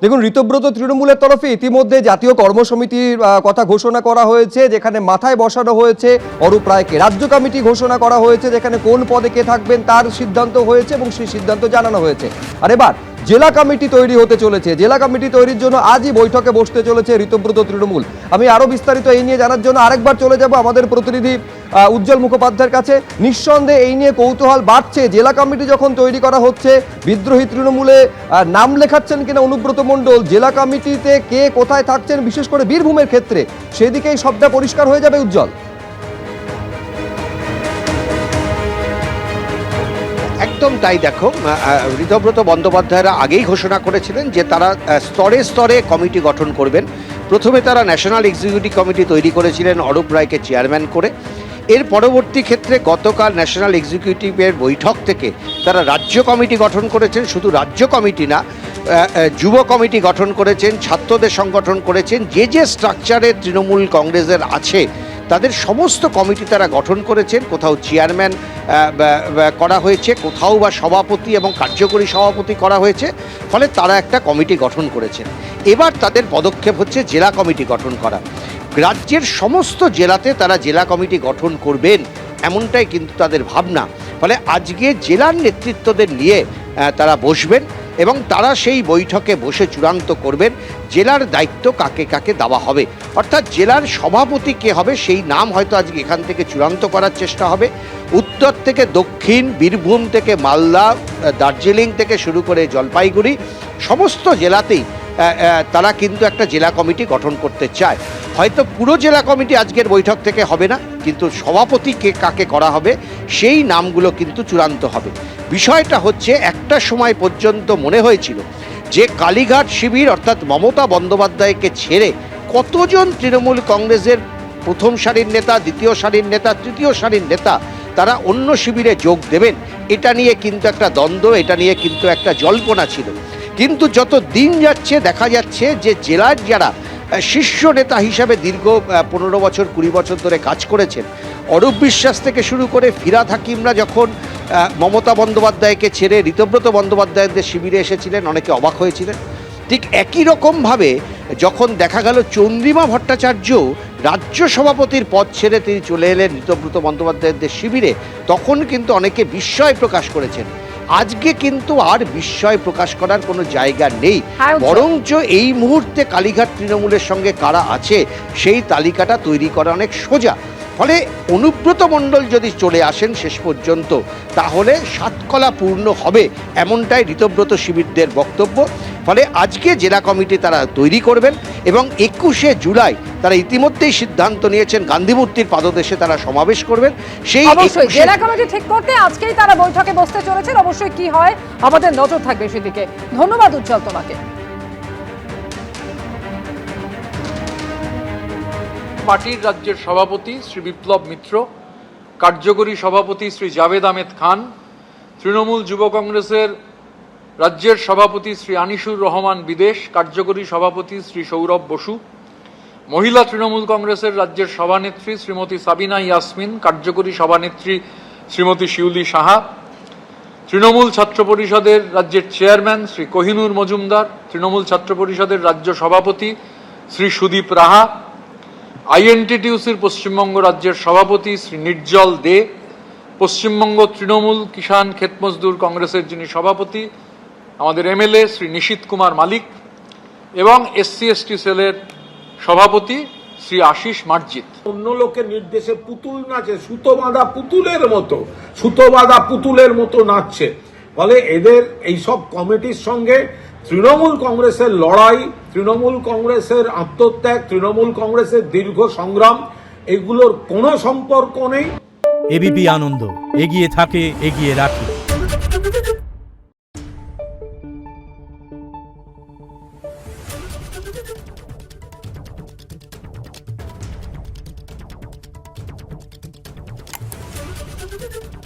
দেখুন, ঋতব্রত তৃণমূলের তরফে ইতিমধ্যে জাতীয় কর্মসমিতির কথা ঘোষণা করা হয়েছে, যেখানে মাথায় বসানো হয়েছে অরূপ রায়কে। রাজ্য কমিটি ঘোষণা করা হয়েছে, যেখানে কোন পদে কে থাকবেন তার সিদ্ধান্ত হয়েছে এবং সেই সিদ্ধান্ত জানানো হয়েছে। আর এবার জেলা কমিটি তৈরি হতে চলেছে। জেলা কমিটি তৈরির জন্য আজই বৈঠকে বসতে চলেছে ঋতব্রত তৃণমূল। আমি আরো বিস্তারিত এই নিয়ে জানার জন্য আরেকবার চলে যাব আমাদের প্রতিনিধি উজ্জ্বল মুখোপাধ্যায়ের কাছে। নিঃসন্দেহে এই নিয়ে কৌতূহল বাড়ছে, জেলা কমিটি যখন তৈরি করা হচ্ছে, বিদ্রোহী তৃণমূলে নাম লেখাচ্ছেন কিনা অনুব্রত মণ্ডল, জেলা কমিটিতে কে কোথায় থাকছেন, বিশেষ করে বীরভূমের ক্ষেত্রে, সেদিকেই সবটা পরিষ্কার হয়ে যাবে উজ্জ্বল। একদম তাই। দেখো, ঋতব্রত বন্দ্যোপাধ্যায়রা আগেই ঘোষণা করেছিলেন যে তারা স্তরে স্তরে কমিটি গঠন করবেন। প্রথমে তারা ন্যাশনাল এক্সিকিউটিভ কমিটি তৈরি করেছিলেন অরূপ রায়কে চেয়ারম্যান করে। এর পরবর্তী ক্ষেত্রে গতকাল ন্যাশনাল এক্সিকিউটিভের বৈঠক থেকে তারা রাজ্য কমিটি গঠন করেছেন। শুধু রাজ্য কমিটি না, যুব কমিটি গঠন করেছেন, ছাত্রদের সংগঠন করেছেন। যে যে স্ট্রাকচারে তৃণমূল কংগ্রেসের আছে তাদের সমস্ত কমিটি তারা গঠন করেছেন। কোথাও চেয়ারম্যান করা হয়েছে, কোথাও বা সভাপতি এবং কার্যকরী সভাপতি করা হয়েছে। ফলে তারা একটা কমিটি গঠন করেছেন। এবার তাদের পদক্ষেপ হচ্ছে জেলা কমিটি গঠন করা। রাজ্যের সমস্ত জেলাতে তারা জেলা কমিটি গঠন করবেন, এমনটাই কিন্তু তাদের ভাবনা। ফলে আজকে জেলার নেতৃত্বদের নিয়ে তারা বসবেন এবং তারা সেই বৈঠকে বসে চূড়ান্ত করবেন জেলার দায়িত্ব কাকে কাকে দেওয়া হবে। অর্থাৎ জেলার সভাপতি কে হবে সেই নাম হয়তো আজকে এখান থেকে চূড়ান্ত করার চেষ্টা হবে। উত্তর থেকে দক্ষিণ, বীরভূম থেকে মালদা, দার্জিলিং থেকে শুরু করে জলপাইগুড়ি, সমস্ত জেলাতেই তারা কিন্তু একটা জেলা কমিটি গঠন করতে চায়। হয়তো পুরো জেলা কমিটি আজকের বৈঠক থেকে হবে না, কিন্তু সভাপতি কে কাকে করা হবে সেই নামগুলো কিন্তু চূড়ান্ত হবে। বিষয়টা হচ্ছে, একটা সময় পর্যন্ত মনে হয়েছিল যে কালীঘাট শিবির অর্থাৎ মমতা বন্দ্যোপাধ্যায়কে ছেড়ে কতজন তৃণমূল কংগ্রেসের প্রথম সারির নেতা, দ্বিতীয় সারির নেতা, তৃতীয় সারির নেতা তারা অন্য শিবিরে যোগ দেবেন, এটা নিয়ে কিন্তু একটা দ্বন্দ্ব, এটা নিয়ে কিন্তু একটা জল্পনা ছিল। কিন্তু যত দিন যাচ্ছে দেখা যাচ্ছে যে জেলার যারা শীর্ষ নেতা হিসাবে দীর্ঘ 15 বছর 20 বছর ধরে কাজ করেছেন, অরূপ বিশ্বাস থেকে শুরু করে ফিরহাদ হাকিমরা যখন মমতা বন্দ্যোপাধ্যায়কে ছেড়ে ঋতব্রত বন্দ্যোপাধ্যায়দের শিবিরে এসেছিলেন, অনেকে অবাক হয়েছিলেন। ঠিক একই রকমভাবে যখন দেখা গেল চন্দ্রিমা ভট্টাচার্য রাজ্য সভাপতির পদ ছেড়ে তিনি চলে এলেন ঋতব্রত বন্দ্যোপাধ্যায়দের শিবিরে, তখন কিন্তু অনেকে বিস্ময় প্রকাশ করেছেন। আজকে কিন্তু আর বিস্ময় প্রকাশ করার কোনো জায়গা নেই, বরঞ্চ এই মুহূর্তে কালীঘাট তৃণমূলের সঙ্গে কারা আছে সেই তালিকাটা তৈরি করা অনেক সোজা। ফলে অনুব্রত মণ্ডল যদি চলে আসেন শেষ পর্যন্ত, তাহলে সাতকলা পূর্ণ হবে, এমনটাই ঋতব্রত শিবিরদের বক্তব্য। ফলে আজকে জেলা কমিটি তারা তৈরি করবেন এবং 21শে জুলাই তারা ইতিমধ্যেই সিদ্ধান্ত নিয়েছেন গান্ধী মূর্তির পাদদেশে তারা সমাবেশ করবেন। সেই অবশ্যই জেলা কমিটি ঠিক করতে আজকেই তারা বৈঠকে বসতে চলেছেন। অবশ্যই কি হয় আমাদের নজর থাকবে সেদিকে। ধন্যবাদ উজ্জ্বল তোমাকে। পার্টির রাজ্যের সভাপতি শ্রী বিপ্লব মিত্র, কার্যকরী সভাপতি শ্রী জাভেদ আহমেদ খান, তৃণমূল যুব কংগ্রেসের রাজ্যের সভাপতি শ্রী আনিসুর রহমান বিদেশ, কার্যকরী সভাপতি শ্রী সৌরভ বসু, মহিলা তৃণমূল কংগ্রেসের রাজ্যের সভানেত্রী শ্রীমতী সাবিনা ইয়াসমিন, কার্যকরী সভানেত্রী শ্রীমতী শিউলি সাহা, তৃণমূল ছাত্র পরিষদের রাজ্যের চেয়ারম্যান শ্রী কোহিনুর মজুমদার, তৃণমূল ছাত্র পরিষদের রাজ্য সভাপতি শ্রী সুদীপ রাহা, আইএনটিটিউসির পশ্চিমবঙ্গ রাজ্যের সভাপতি শ্রী নির্জল দে, পশ্চিমবঙ্গ তৃণমূল কিষাণ ক্ষেত মজদুর কংগ্রেসের যিনি সভাপতি আমাদের এমএলএ শ্রী নিশীত কুমার মালিক এবং SC/ST সেলের সভাপতি শ্রী আশিস মার্জিত। অন্য লোকের নির্দেশে পুতুল নাচে, সুতো বাঁধা পুতুলের মতো নাচছে। ফলে এদের এইসব কমিটির সঙ্গে তৃণমূল কংগ্রেসের লড়াই, তৃণমূল কংগ্রেসের আত্মত্যাগ, তৃণমূল কংগ্রেসের দীর্ঘ সংগ্রাম, এগুলোর কোনো সম্পর্ক নেই। এবিপি আনন্দ, এগিয়ে থাকে, এগিয়ে রাখে। Thank you.